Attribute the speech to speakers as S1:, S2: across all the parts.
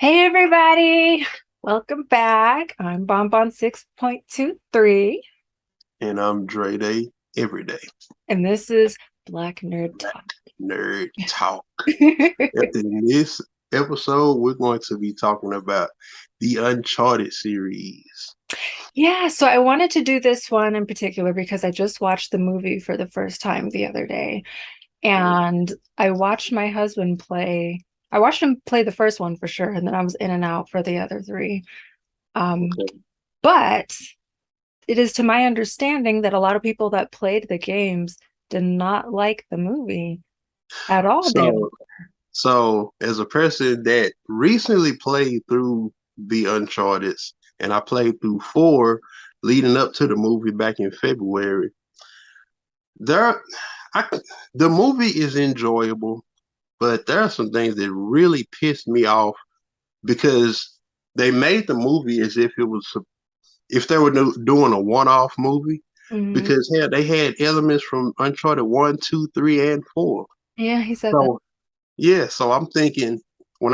S1: Hey everybody, welcome back. I'm Bonbon 6.23,
S2: And I'm Dre Day every day.
S1: and this is Black Nerd
S2: Black
S1: Talk.
S2: Nerd Talk. In this episode, we're going to be talking about the Uncharted series.
S1: Yeah, so I wanted to do this one in particular because I just watched the movie for the first time the other day, and I watched my husband play. I watched him play the first one for sure, and then I was in and out for the other three. Um,
S2: Okay.
S1: but it is to my understanding that a lot of people that played the games did not like the movie at all, Dale.
S2: So, so as a person that recently played through the Uncharted, and I played through four leading up to the movie back in February, there, I, the movie is enjoyable, but there are some things that really pissed me off because they made the movie as if it was if they were doing a one-off movie
S1: Mhm.
S2: because hell, they had elements from Uncharted 1, 2, 3, and 4.
S1: Yeah, he said that.
S2: So yeah, so I'm thinking when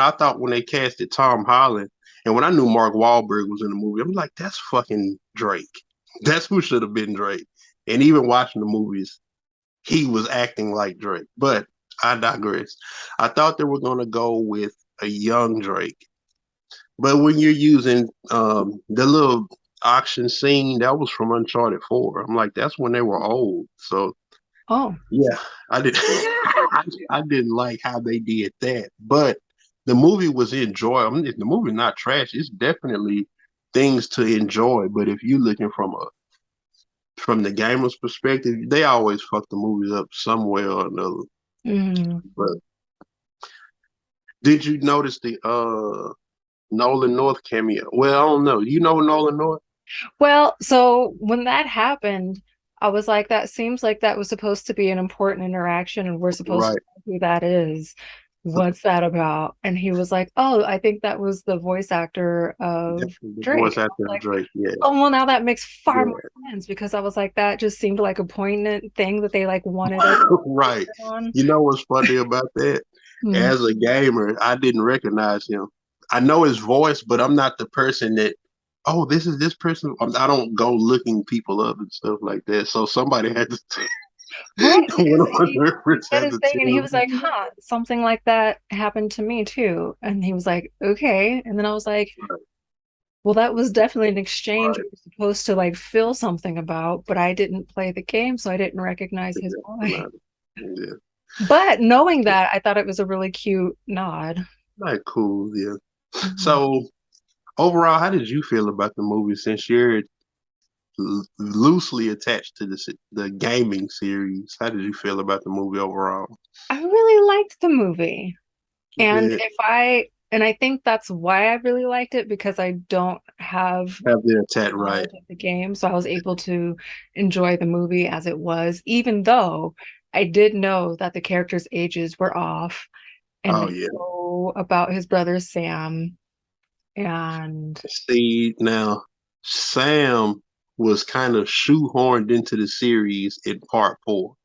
S2: they casted Tom Holland and when I knew Mark Wahlberg was in the movie, I'm like, that's fucking Drake. That's who should have been Drake. And even watching the movies, he was acting like Drake. But I digress. I thought they were gonna go with a young Drake. But when you're using the little auction scene, that was from Uncharted 4. I'm like, that's when they were old. So
S1: Oh,
S2: yeah, I did I didn't like how they did that. But the movie was enjoyable. I mean, the movie's not trash. It's definitely things to enjoy. But if you're looking from the gamer's perspective, they always fuck the movies up some way or another.
S1: mhm.
S2: But did you notice the Nolan North cameo? Well, I don't know. You know Nolan North?
S1: Well, so when that happened, I was like, that seems like that was supposed to be an important interaction, and we're supposed to
S2: Right.
S1: know who that is. What's that about? And he was like, oh, I think that was the voice actor of
S2: Definitely the
S1: Drake.
S2: voice
S1: And I was
S2: actor of
S1: like,
S2: Drake. Yeah,
S1: oh, well, now that makes far more
S2: yeah.
S1: sense because I was like, that just seemed like a poignant thing that they like wanted us to focus
S2: Right.
S1: on.
S2: You know what's funny about that?
S1: Hmm.
S2: As a gamer, I didn't recognize him. I know his voice, but I'm not the person that, oh, this is this person. I don't go looking people up and stuff like that. So somebody had to,
S1: Right,
S2: one
S1: because
S2: of my
S1: he
S2: nerds
S1: said
S2: had
S1: his
S2: to
S1: thing and he
S2: tell
S1: was
S2: me.
S1: like, huh, something like that happened to me too. And he was like, okay. And then I was like,
S2: Right,
S1: well, that was definitely an exchange we
S2: right.
S1: were supposed to like feel something about, but I didn't play the game, so I didn't recognize his voice.
S2: Yeah.
S1: But knowing that, I thought it was a really cute nod.
S2: Like cool, yeah.
S1: Mhm.
S2: So overall, how did you feel about the movie since you're loosely attached to the gaming series? How did you feel about the movie overall?
S1: I really liked the movie. And
S2: Did
S1: I think that's why I really liked it because I don't have
S2: have the attack right?
S1: knowledge of the game. So I was able to enjoy the movie as it was, even though I did know that the characters' ages were off and
S2: Oh
S1: they
S2: yeah.
S1: know about his brother Sam. And
S2: See now, Sam was kind of shoehorned into the series in part four.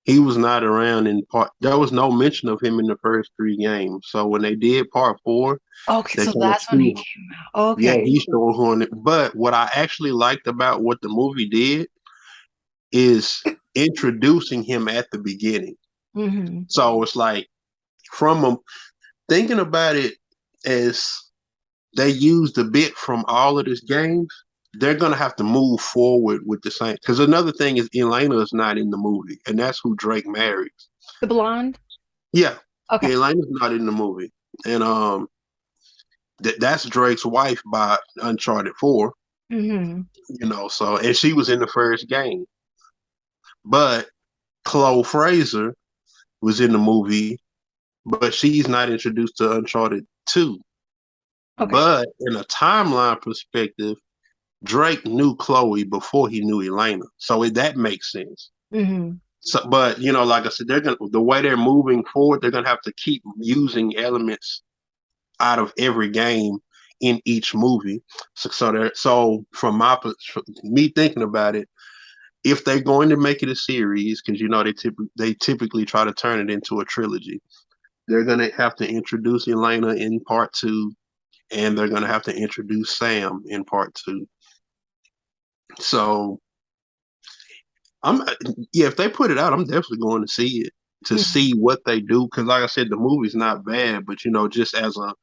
S2: He was not around in part. There was no mention of him in the first three games. So when they did part four,
S1: okay,
S2: they
S1: so
S2: kind of
S1: that's when he
S2: shoe.
S1: came out.
S2: Yeah,
S1: Okay.
S2: he shoehorned it. But what I actually liked about what the movie did is introducing him at the beginning.
S1: Hmm.
S2: So it's like from a, thinking about it as they used a bit from all of these games, they're gonna have to move forward with the same. Because another thing is Elena is not in the movie, and that's who Drake marries.
S1: The blonde.
S2: Yeah,
S1: Okay.
S2: yeah, Elena's not in the movie, and that's Drake's wife by Uncharted 4.
S1: Hmm.
S2: So and she was in the first game, but Chloe Fraser was in the movie, but she's not introduced to Uncharted 2.
S1: Okay.
S2: But in a timeline perspective, Drake knew Chloe before he knew Elena, so that makes sense.
S1: Hmm.
S2: So, but like I said, the way they're moving forward, they're gonna have to keep using elements out of every game in each movie. So from me thinking about it, if they're going to make it a series, because they typically try to turn it into a trilogy. they're gonna have to introduce Elena in part two, and they're gonna have to introduce Sam in part two. So I'm yeah, if they put it out, I'm definitely going to see it to
S1: Mhm.
S2: see what they do. Because like I said, the movie's not bad, but just as a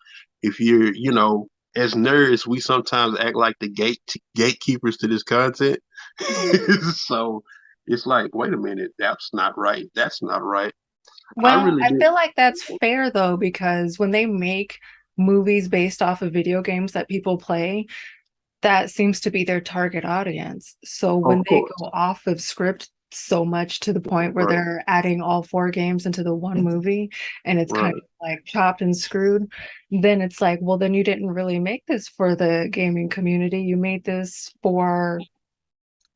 S2: if you're as nerds, we sometimes act like the gatekeepers to this content. So it's like, wait a minute, that's not right. That's not right. I
S1: Well,
S2: really
S1: I
S2: did.
S1: feel like that's fair though, because when they make movies based off of video games that people play, that seems to be their target audience. So when
S2: Of
S1: they
S2: course,
S1: go off of script so much to the point where
S2: right,
S1: they're adding all four games into the one movie and it's kind
S2: right,
S1: of like chopped and screwed, then it's like, well, then you didn't really make this for the gaming community. You made this for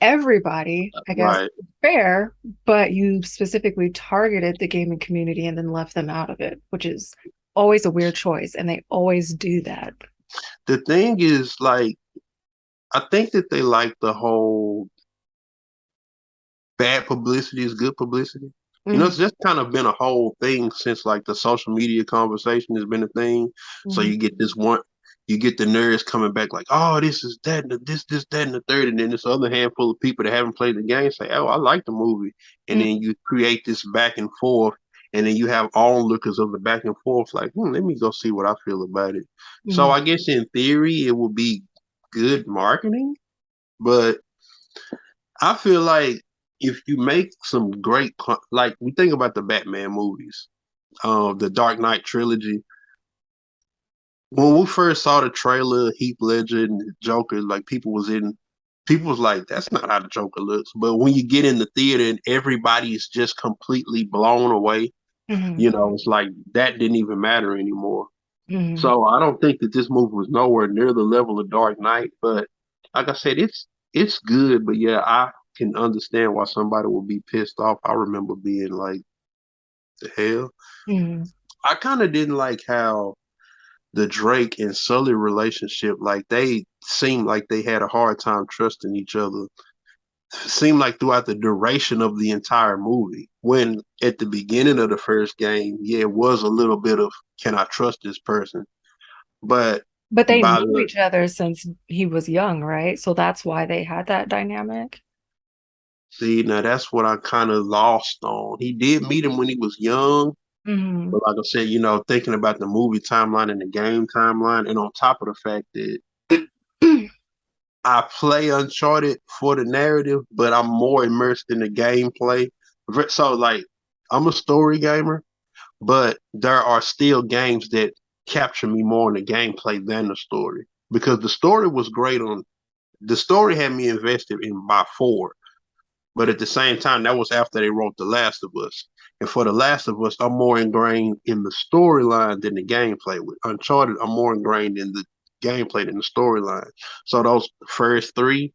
S1: everybody, I guess,
S2: right.
S1: fair, but you specifically targeted the gaming community and then left them out of it, which is always a weird choice. And they always do that.
S2: The thing is, like, I think that they like the whole bad publicity is good publicity. It's
S1: Hmm.
S2: just kind of been a whole thing since like the social media conversation has been a thing. So
S1: Hmm.
S2: you get the nerds coming back like, oh, this is that, and this, that, and the third, and then this other handful of people that haven't played the game say, oh, I like the movie, and then you create this back and forth, and then you have onlookers of the back and forth like, let me go see what I feel about it. So
S1: Hmm.
S2: I guess in theory it would be good marketing, but I feel like if you make some like we think about the Batman movies, the Dark Knight trilogy. When we first saw the trailer, Heath Ledger and Joker, like people was like, "That's not how the Joker looks." But when you get in the theater and everybody's just completely blown away,
S1: Hmm.
S2: it's like that didn't even matter anymore.
S1: Hmm.
S2: So I don't think that this movie was nowhere near the level of Dark Knight, but like I said, it's good. But yeah, I can understand why somebody would be pissed off. I remember being like, the hell.
S1: Hmm.
S2: I kind of didn't like how the Drake and Sully relationship, like they seemed like they had a hard time trusting each other. Seemed like throughout the duration of the entire movie. When at the beginning of the first game, yeah, it was a little bit of can I trust this person? But
S1: But they
S2: by
S1: knew
S2: the
S1: each other since he was young, right? So that's why they had that dynamic.
S2: See, now that's what I kind of lost on. He did meet him when he was young,
S1: Hmm.
S2: but like I said, thinking about the movie timeline and the game timeline, and on top of the fact that I play Uncharted for the narrative, but I'm more immersed in the gameplay. So, like, I'm a story gamer, but there are still games that capture me more in the gameplay than the story because the story was great the story had me invested in by four. But at the same time, that was after they wrote The Last of Us. And for The Last of Us, I'm more ingrained in the storyline than the gameplay. With Uncharted, I'm more ingrained in the gameplay than the storyline. So those first three,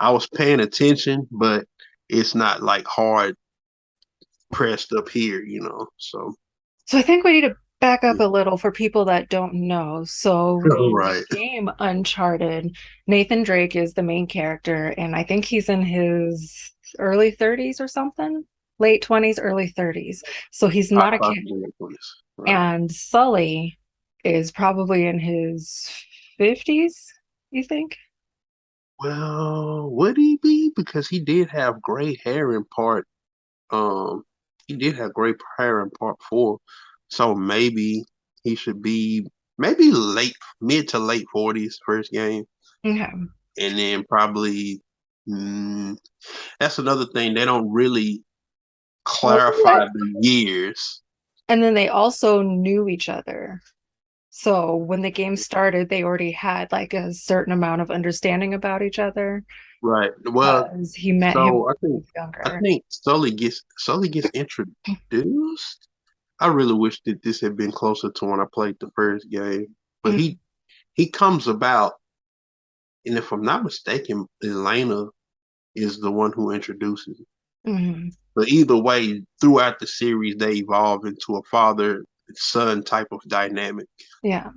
S2: I was paying attention, but it's not like hard pressed up here. So
S1: So I think we need to back up a little for people that don't know. So in the
S2: right.
S1: game Uncharted, Nathan Drake is the main character, and I think he's in his early 30s or something, late 20s, early 30s. So he's
S2: I
S1: not a kid.
S2: possibly right.
S1: And Sully is probably in his 50s, you think?
S2: Well, would he be? Because he did have gray hair in part. Um, he did have gray hair in part four, so maybe he should be maybe mid to late 40s first game,
S1: Okay.
S2: and then probably mm, that's another thing they don't really
S1: Well,
S2: clarify the years.
S1: and then they also knew each other. So when the game started, they already had like a certain amount of understanding about each other
S2: Right. Well,
S1: because he met him
S2: so
S1: when
S2: I
S1: he
S2: think
S1: was
S2: I
S1: younger.
S2: think Sully gets introduced. I really wish that this had been closer to when I played the first game. But
S1: Mm-hmm.
S2: he comes about, and if I'm not mistaken, Elena is the one who introduces it.
S1: Mm-hmm.
S2: But either way, throughout the series, they evolve into a father son type of dynamic.
S1: Yeah.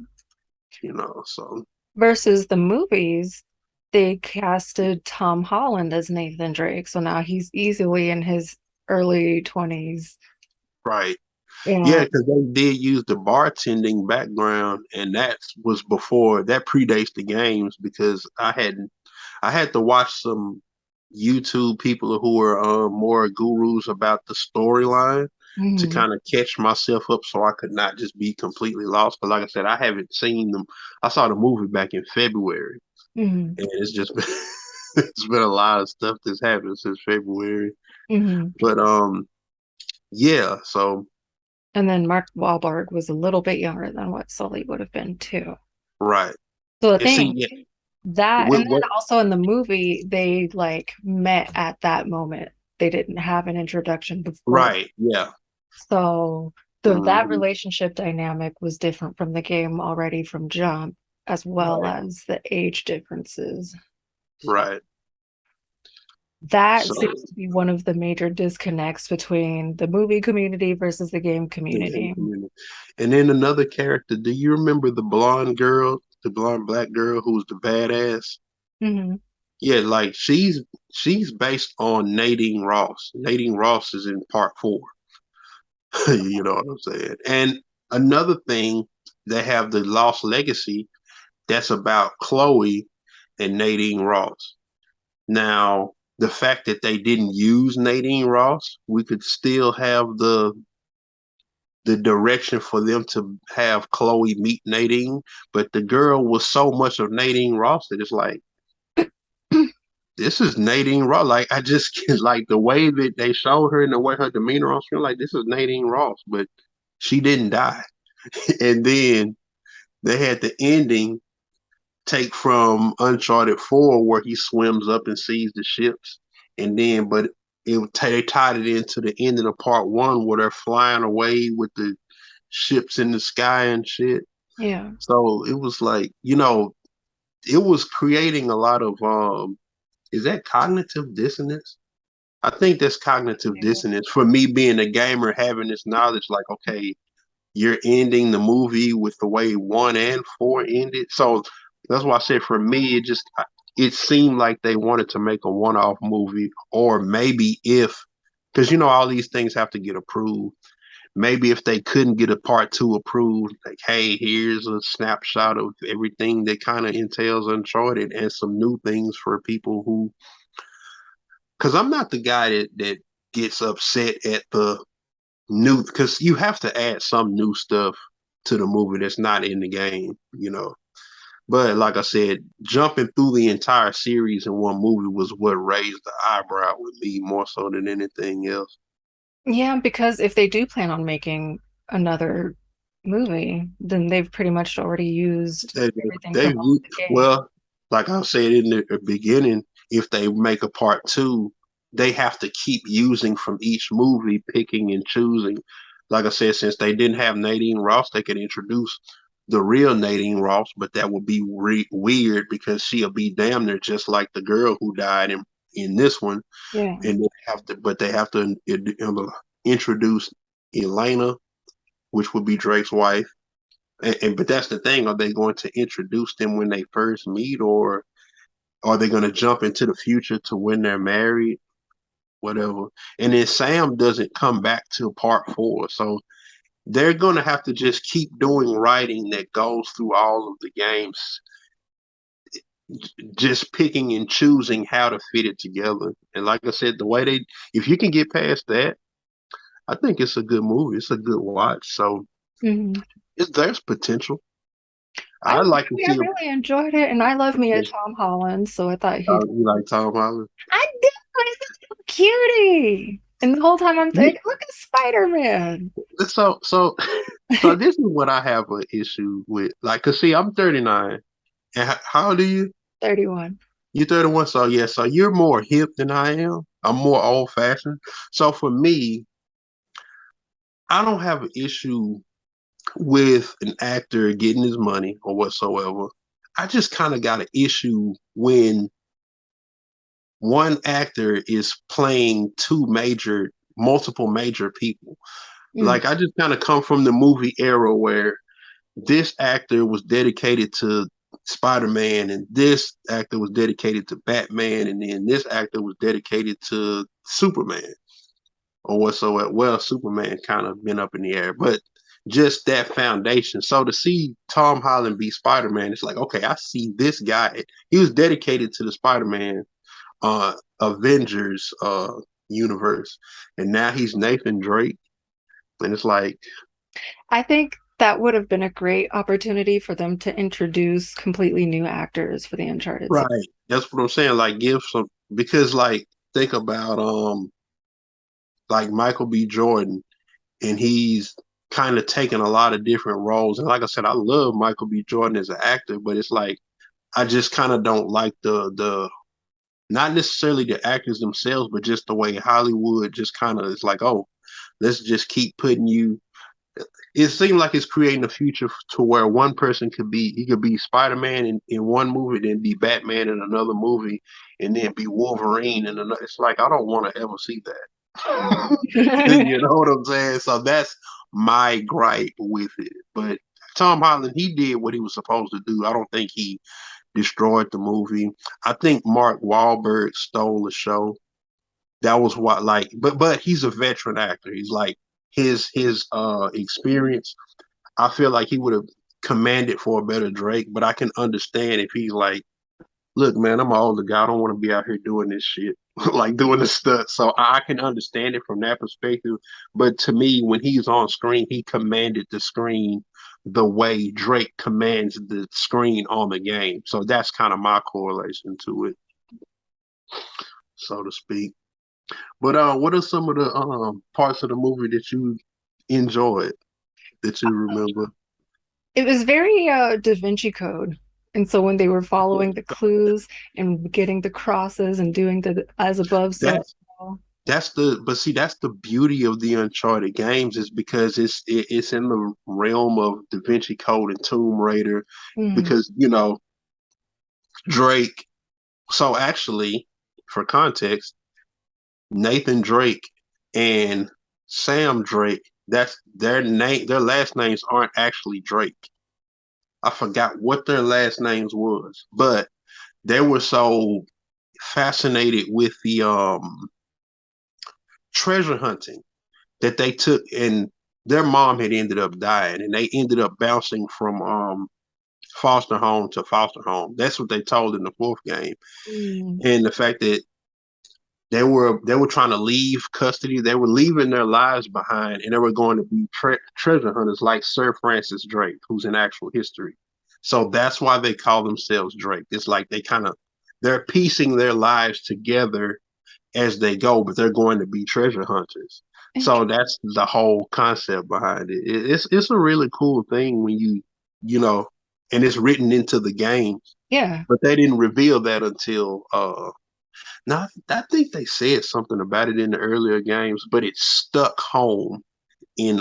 S2: So
S1: Versus the movies, they casted Tom Holland as Nathan Drake. So now he's easily in his early 20s.
S2: right. Yeah,
S1: Yeah.
S2: because they did use the bartending background, and that was before that predates the games because I had to watch some YouTube people who were more gurus about the storyline to
S1: Hmm.
S2: kind of catch myself up so I could not just be completely lost. But like I said, I haven't seen them. I saw the movie back in February,
S1: Hmm.
S2: and it's just been, it's been a lot of stuff that's happened since February.
S1: Hmm.
S2: But yeah, so
S1: And then Mark Wahlberg was a little bit younger than what Sully would have been too.
S2: right.
S1: So the
S2: And see,
S1: thing
S2: yeah,
S1: that, and then
S2: what
S1: also in the movie, they like met at that moment. They didn't have an introduction before.
S2: right, yeah.
S1: So that
S2: Hmm.
S1: relationship dynamic was different from the game already from jump, as well
S2: Right,
S1: as the age differences.
S2: right.
S1: That
S2: So
S1: seems to be one of the major disconnects between the movie community versus the game
S2: the game
S1: community.
S2: community. And then another character, do you remember the blonde girl, the blonde black girl who was the badass?
S1: Hmm.
S2: Yeah, like she's based on Nadine Ross. Nadine Ross is in part 4. You know what I'm saying? And another thing, they have the Lost Legacy that's about Chloe and Nadine Ross. Now, the fact that they didn't use Nadine Ross, we could still have the direction for them to have Chloe meet Nadine, but the girl was so much of Nadine Ross that it's like this is Nadine Ross. Like I just like the way that they showed her and the way her demeanor on screen, like this is Nadine Ross, but she didn't die. And then they had the ending take from Uncharted 4 where he swims up and sees the ships, and then but they tied it into the ending of part 1 where they're flying away with the ships in the sky and shit.
S1: Yeah.
S2: So it was like, it was creating a lot of is that cognitive dissonance? I think that's cognitive dissonance for me being a gamer having this knowledge like okay, you're ending the movie with the way 1 and 4 ended. So that's why I said for me it seemed like they wanted to make a one-off movie or maybe if because all these things have to get approved. Maybe if they couldn't get a part 2 approved, like, hey, here's a snapshot of everything that kind of entails Uncharted and some new things for people who, because I'm not the guy that gets upset at the new, because you have to add some new stuff to the movie that's not in the game. But like I said, jumping through the entire series in one movie was what raised the eyebrow with me more so than anything else.
S1: Yeah, because if they do plan on making another movie, then they've pretty much already used
S2: They,
S1: everything from
S2: they
S1: both the game.
S2: well, like I said in the beginning, if they make a part 2, they have to keep using from each movie, picking and choosing. Like I said, since they didn't have Nadine Ross, they could introduce the real Nadine Ross, but that would be weird because she'll be damn near just like the girl who died in this one,
S1: Yeah.
S2: and they have to introduce Elena, which would be Drake's wife but that's the thing. Are they going to introduce them when they first meet, or are they going to jump into the future to when they're married? Whatever. And then Sam doesn't come back till part 4. So they're going to have to just keep doing writing that goes through all of the games, just picking and choosing how to fit it together. And like I said, if you can get past that, I think it's a good movie. It's a good watch. So
S1: Hmm.
S2: there's potential.
S1: I
S2: I'd like to
S1: I
S2: see
S1: really enjoyed it, and I love me a Tom Holland, so I thought he did.
S2: you like Tom Holland.
S1: I did. He's a little cutie. And the whole time I'm thinking, look at Spider-Man.
S2: So so this is what I have an issue with. Like, cause see, I'm 39, and how old are you?
S1: 31.
S2: You're 31. So yeah, so you're more hip than I am. I'm more old fashioned. So for me, I don't have an issue with an actor getting his money or whatsoever. I just kind of got an issue when one actor is playing multiple major people.
S1: Mm,
S2: Like I just kind of come from the movie era where this actor was dedicated to Spider-Man, and this actor was dedicated to Batman, and then this actor was dedicated to Superman. or whatsoever. Well, Superman kind of been up in the air, but just that foundation. So to see Tom Holland be Spider-Man, it's like, okay, I see this guy. He was dedicated to the Spider-Man Avengers universe, and now he's Nathan Drake, and it's like,
S1: I think that would have been a great opportunity for them to introduce completely new actors for the Uncharted series.
S2: right. That's what I'm saying. Like, give some because, like, think about like Michael B. Jordan, and he's kind of taken a lot of different roles. And like I said, I love Michael B. Jordan as an actor, but it's like I just kind of don't like the not necessarily the actors themselves, but just the way Hollywood just kind of is like, oh, let's just keep putting you. It seems like it's creating a future to where one person could be, he could be Spider-Man in one movie, then be Batman in another movie, and then be Wolverine in another. It's like I don't want to ever see that. You know what I'm saying? So that's my gripe with it. But Tom Holland, he did what he was supposed to do. I don't think he destroyed the movie. I think Mark Wahlberg stole the show. That was what like but he's a veteran actor. He's like his experience. I feel like he would have commanded for a better Drake, but I can understand if he's like, look, man, I'm an older guy. I don't want to be out here doing this shit, like doing this stuff. So I can understand it from that perspective. But to me, when he's on screen, he commanded the screen the way Drake commands the screen on the game. So that's kind of my correlation to it, so to speak. But what are some of the parts of the movie that you enjoyed that you remember?
S1: It was very Da Vinci Code. And so when they were following the clues and getting the crosses and doing the as above, so
S2: That's
S1: below.
S2: That's the but see that's the beauty of the Uncharted games is because it's in the realm of Da Vinci Code and Tomb Raider
S1: Mhm.
S2: because Drake. So actually, for context, Nathan Drake and Sam Drake. That's their name. Their last names aren't actually Drake. I forgot what their last names was, but they were so fascinated with the treasure hunting that they took and their mom had ended up dying and they ended up bouncing from foster home to foster home. That's what they told in the fourth game.
S1: Mm.
S2: And the fact that they were trying to leave custody, they were leaving their lives behind and they were going to be treasure hunters like Sir Francis Drake, who's in actual history. So that's why they call themselves Drake. It's like they're piecing their lives together as they go, but they're going to be treasure hunters. So that's the whole concept behind it. It's a really cool thing when you know, and it's written into the game.
S1: Yeah.
S2: But they didn't reveal that until now I think they said something about it in the earlier games, but it stuck home in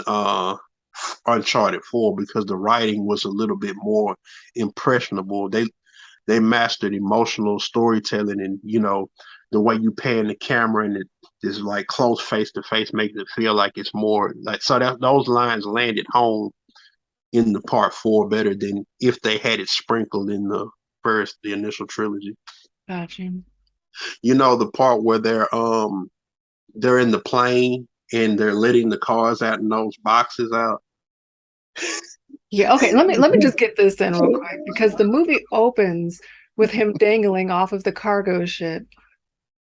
S2: Uncharted 4 because the writing was a little bit more impressionable. They mastered emotional storytelling and the way you pan the camera and it is like close face to face makes it feel like it's more like so that those lines landed home in the part 4 better than if they had it sprinkled in the initial trilogy.
S1: Gotcha.
S2: The part where they're in the plane and they're letting the cars out and those boxes out.
S1: Yeah, okay. Let me just get this in real quick because the movie opens with him dangling off of the cargo ship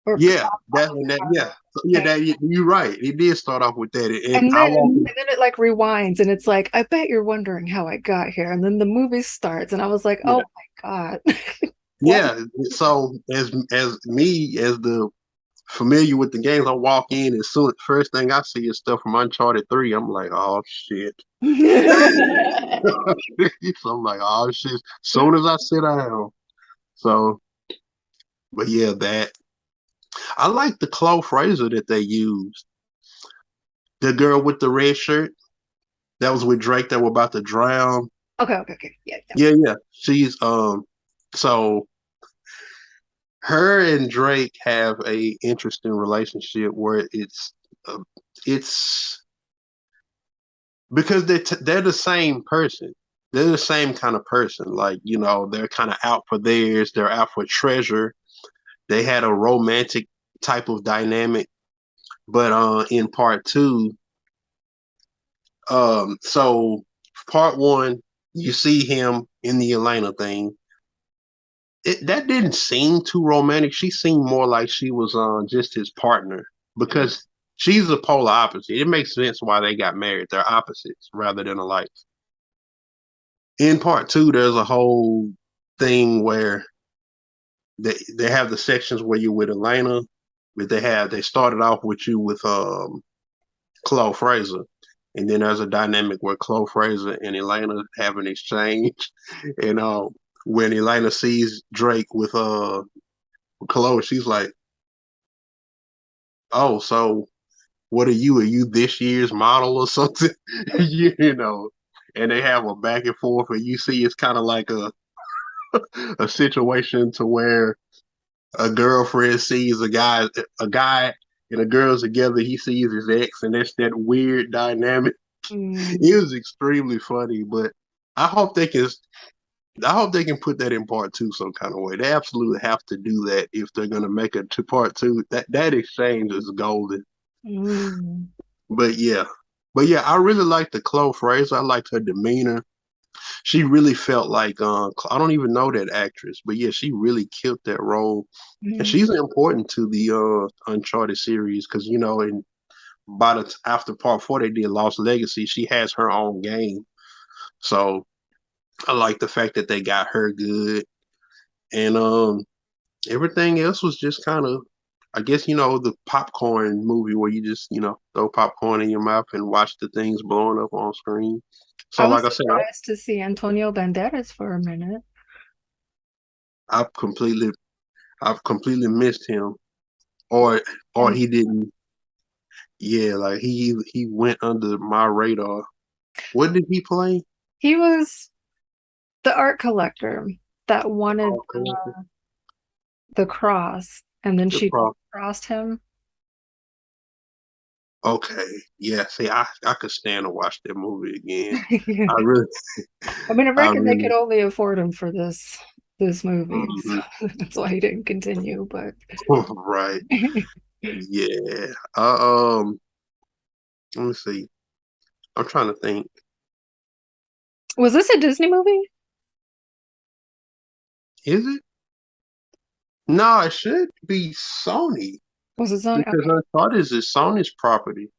S1: or
S2: Yeah,
S1: off
S2: that
S1: of the
S2: that yeah.
S1: cargo
S2: So, yeah,
S1: thing.
S2: that you're right. It did start off with that, and
S1: And
S2: I
S1: then
S2: walked.
S1: it like rewinds and it's like, I bet you're wondering how I got here. And then the movie starts and I was like,
S2: Yeah,
S1: oh my God. What?
S2: yeah. So as me as the familiar with the games, I walk in and soon first thing I see is stuff from Uncharted 3. I'm like, oh shit. So I'm like, oh shit. Soon as I sit down. So, but yeah, that I like the Chloe Fraser that they used. The girl with the red shirt that was with Drake that were about to drown.
S1: Okay, okay, okay. Yeah, yeah.
S2: Yeah, yeah. She's so her and Drake have a interesting relationship where uh, it's because they're the same person. They're the same kind of person. Like, they're kind of out for theirs. They're out for treasure. They had a romantic type of dynamic, But in part two, so part one, you see him in the Elena thing. That didn't seem too romantic. She seemed more like she was just his partner because she's a polar opposite. It makes sense why they got married. They're opposites rather than alike. In part two, there's a whole thing where they have the sections where you're with Elena, but they started off with you with Chloe Fraser. And then there's a dynamic where Chloe Fraser and Elena have an exchange. And when Elena sees Drake with Chloe, she's like, "Oh, so what are you? Are you this year's model or something?" you know. And they have a back and forth, and you see it's kind of like a situation to where a girlfriend sees a guy and a girl's together. He sees his ex, and that's that weird dynamic. It
S1: Mm,
S2: was extremely funny, but I hope they can. I hope they can put that in part two some kind of way. They absolutely have to do that if they're gonna make it to part two. That exchange is golden.
S1: mm,
S2: But yeah, I really liked the Chloe Fraser. I liked her demeanor. She really felt like I don't even know that actress, but yeah, she really killed that role, and
S1: mm.
S2: she's important to the Uncharted series because in after part four they did Lost Legacy. She has her own game, so I like the fact that they got her good, and everything else was just kind of. I guess the popcorn movie where you just throw popcorn in your mouth and watch the things blowing up on screen. So
S1: I was
S2: like I said,
S1: surprised to see Antonio Banderas for a minute.
S2: I completely I've completely missed him, or
S1: And
S2: he didn't. Yeah, like he went under my radar. What did he play?
S1: he was the art collector that wanted
S2: Oh, okay.
S1: the cross, and then
S2: The
S1: she
S2: pro.
S1: crossed him.
S2: Okay, yeah. See, I could stand to watch that movie again. I really,
S1: I mean, I
S2: I
S1: reckon they could
S2: really.
S1: only afford him for this movie,
S2: Mhm.
S1: so that's why he didn't continue. But
S2: Right. Yeah. Let me see. I'm trying to think.
S1: was this a Disney movie?
S2: Is it? No, it should be Sony
S1: Was it Sony?
S2: because
S1: Okay.
S2: I thought this is Sony's property,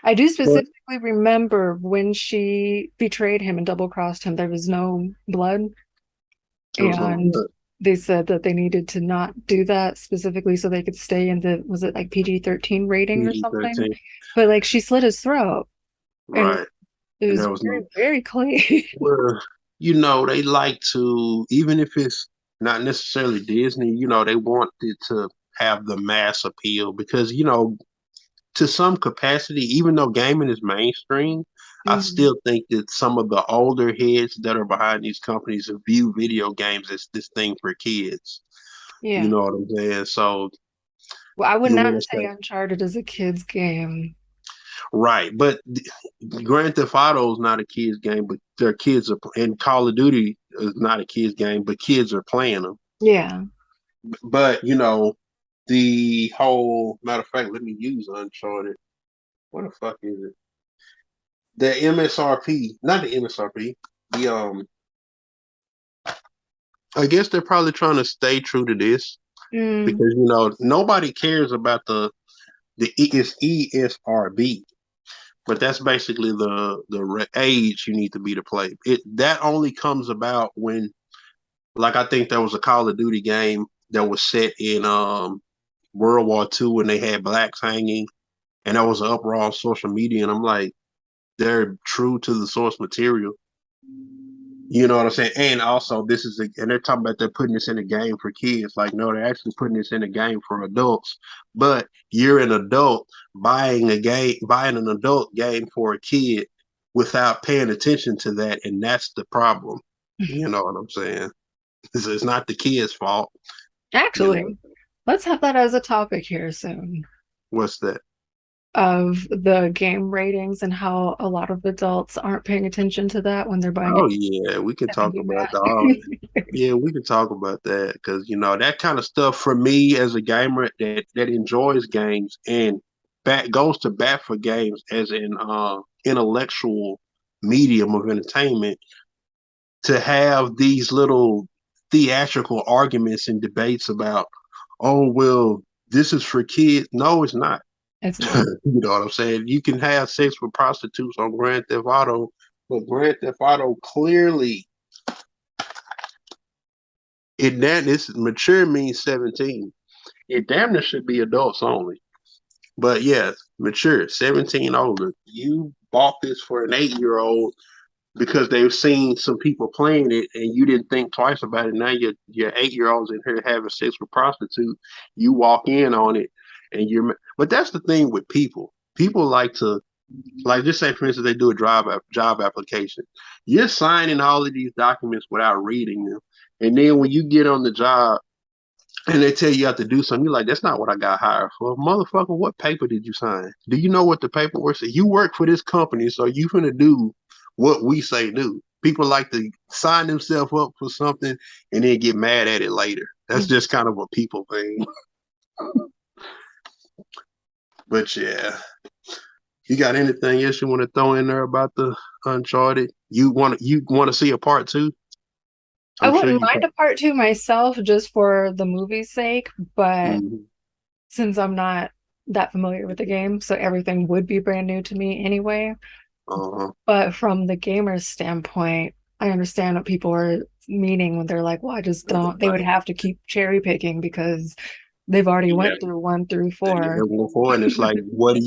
S1: I do
S2: but
S1: specifically remember when she betrayed him and double crossed him, there was no blood.
S2: it was no
S1: And
S2: good.
S1: they said that they needed to not do that specifically so they could stay in the, was it like PG-13 rating or something?
S2: PG-13.
S1: But like she slit his throat and
S2: Right.
S1: it
S2: And
S1: was
S2: there was
S1: very,
S2: no.
S1: very clean.
S2: Well, they like to, even if it's not necessarily Disney, they want it to have the mass appeal because, to some capacity, even though gaming is mainstream, I
S1: Mhm.
S2: still think that some of the older heads that are behind these companies view video games as this thing for kids. You
S1: Yeah.
S2: know what I'm saying? So
S1: Well, I would
S2: you
S1: not
S2: want to
S1: say
S2: say,
S1: Uncharted is a kid's game.
S2: right, but Grand Theft Auto is not a kids game, but their kids are, and Call of Duty is not a kids game, but kids are playing them.
S1: Yeah.
S2: But the whole matter of fact, let me use Uncharted. What the fuck is it? The MSRP, not the MSRP. The I guess they're probably trying to stay true to this
S1: Mm,
S2: because nobody cares about it's ESRB, but that's basically the age you need to be to play. That only comes about when, like, I think there was a Call of Duty game that was set in World War II when they had blacks hanging, and that was an uproar on social media. And I'm like, they're true to the source material. You know what I'm saying? And also, and they're talking about they're putting this in a game for kids. Like, no, they're actually putting this in a game for adults. But you're an adult buying an adult game for a kid without paying attention to that, and that's the problem. You know what I'm saying? It's not the kid's fault. You
S1: actually,
S2: know
S1: let's have that as a topic here soon
S2: what's that?
S1: of the game ratings and how a lot of adults aren't paying attention to that when they're buying it
S2: Oh yeah, we can
S1: and they
S2: talk
S1: do
S2: about
S1: that.
S2: that. Yeah, we can talk about that because that kind of stuff for me as a gamer that enjoys games and goes to bat for games as an intellectual medium of entertainment to have these little theatrical arguments and debates about, oh well, this is for kids. No, it's not.
S1: It's not.
S2: You know what I'm saying? You can have sex with prostitutes on Grand Theft Auto, but Grand Theft Auto clearly this mature means 17. It damn near should be adults only. But yeah, mature, 17 older. You bought this for an 8-year-old because they've seen some people playing it and you didn't think twice about it. Now your 8-year-old's in here having sex with prostitute. You walk in on it and but that's the thing with people. People like to, like, just say for instance they do a job application. You're signing all of these documents without reading them. And then when you get on the job and they tell you have to do something, you're like, that's not what I got hired for. Motherfucker, what paper did you sign? Do you know what the paperwork says? You work for this company, so you finna do what we say do. People like to sign themselves up for something and then get mad at it later. That's
S1: Mhm.
S2: just kind of a people thing. But yeah, you got anything else you want to throw in there about the Uncharted? You want to see a part two?
S1: I
S2: I'm sure
S1: wouldn't
S2: you.
S1: mind a part two myself just for the movie's sake, but
S2: Mm-hmm.
S1: since I'm not that familiar with the game, so everything would be brand new to me anyway.
S2: Uh-huh.
S1: But from the gamer's standpoint, I understand what people are meaning when they're like, well, I just don't, they would
S2: Like,
S1: have to keep cherry picking because they've already
S2: yeah,
S1: went through one through
S2: yeah,
S1: four.
S2: before, and it's like, what do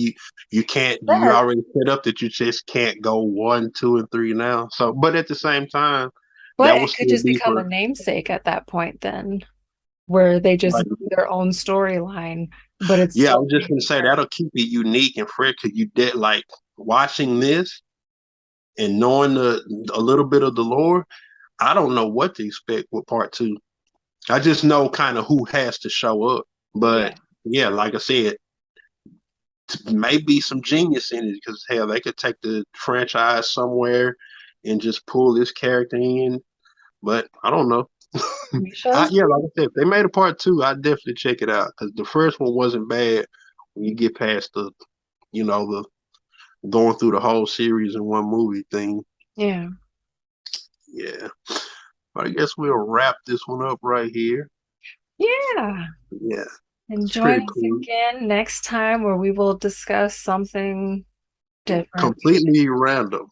S2: you can't, you
S1: That,
S2: already set up that you just can't go 1, 2, and 3 now. So, but at the same time,
S1: but
S2: that will
S1: it could
S2: still
S1: just
S2: be
S1: become a
S2: for,
S1: namesake at that point then, where they just
S2: like,
S1: do their own storyline, but it's
S2: yeah, I
S1: still
S2: was just
S1: based
S2: gonna say
S1: around.
S2: that'll keep it unique and fresh because you did like watching this and knowing a little bit of the lore. I don't know what to expect with part two. I just know kind of who has to show up, but
S1: Yeah.
S2: yeah, like I said, maybe some genius in it because hell, they could take the franchise somewhere and just pull this character in. But I don't know.
S1: We shall
S2: Yeah,
S1: see.
S2: like I said, if they made a part two, I'd definitely check it out because the first one wasn't bad. When you get past the going through the whole series in one movie thing,
S1: Yeah.
S2: yeah. But I guess we'll wrap this one up right here.
S1: Yeah.
S2: Yeah,
S1: And
S2: it's
S1: join
S2: pretty
S1: us
S2: cool.
S1: again next time where we will discuss something different.
S2: Completely random.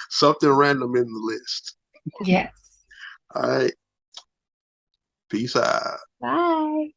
S2: Something random in the list.
S1: Yes.
S2: All right. Peace out.
S1: Bye.